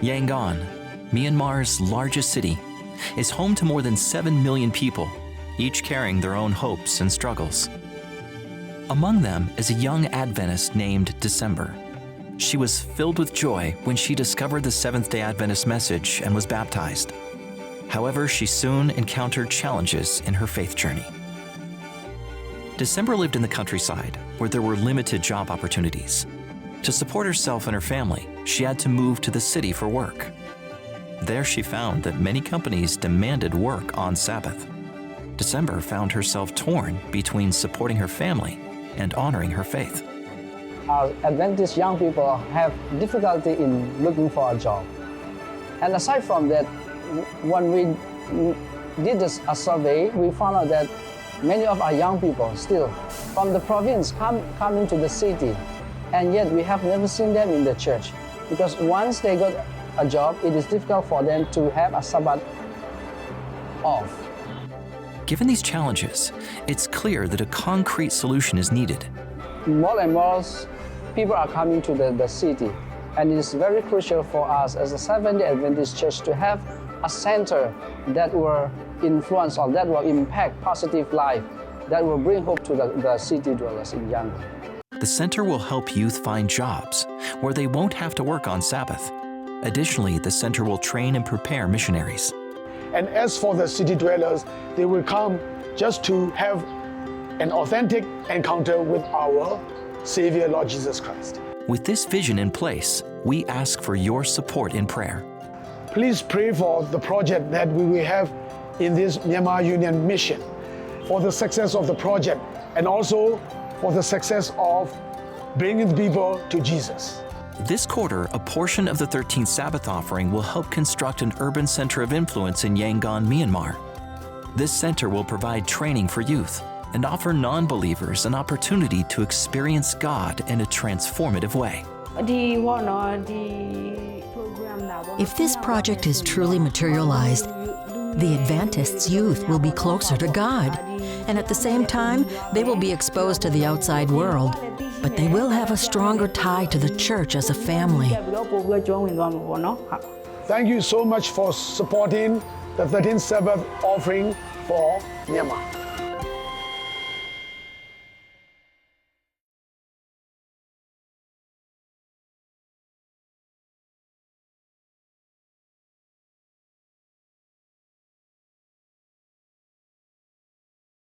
Yangon, Myanmar's largest city, is home to more than 7 million people, each carrying their own hopes and struggles. Among them is a young Adventist named December. She was filled with joy when she discovered the Seventh-day Adventist message and was baptized. However, she soon encountered challenges in her faith journey. December lived in the countryside where there were limited job opportunities. To support herself and her family, she had to move to the city for work. There she found that many companies demanded work on Sabbath. December found herself torn between supporting her family and honoring her faith. Our Adventist young people have difficulty in looking for a job. And aside from that, when we did a survey, we found out that many of our young people still from the province come into the city, and yet we have never seen them in the church. Because once they got a job, it is difficult for them to have a Sabbath off. Given these challenges, it's clear that a concrete solution is needed. More and more people are coming to the city, and it is very crucial for us as a Seventh-day Adventist Church to have a center that will influence or that will impact positive life, that will bring hope to the city dwellers in Yangon. The center will help youth find jobs where they won't have to work on Sabbath. Additionally, the center will train and prepare missionaries. And as for the city dwellers, they will come just to have an authentic encounter with our Savior, Lord Jesus Christ. With this vision in place, we ask for your support in prayer. Please pray for the project that we will have in this Myanmar Union mission, for the success of the project, and also for the success of bringing people to Jesus. This quarter, a portion of the 13th Sabbath offering will help construct an urban center of influence in Yangon, Myanmar. This center will provide training for youth and offer non-believers an opportunity to experience God in a transformative way. If this project is truly materialized, the Adventists' youth will be closer to God, and at the same time, they will be exposed to the outside world, but they will have a stronger tie to the church as a family. Thank you so much for supporting the 13th Sabbath offering for Myanmar.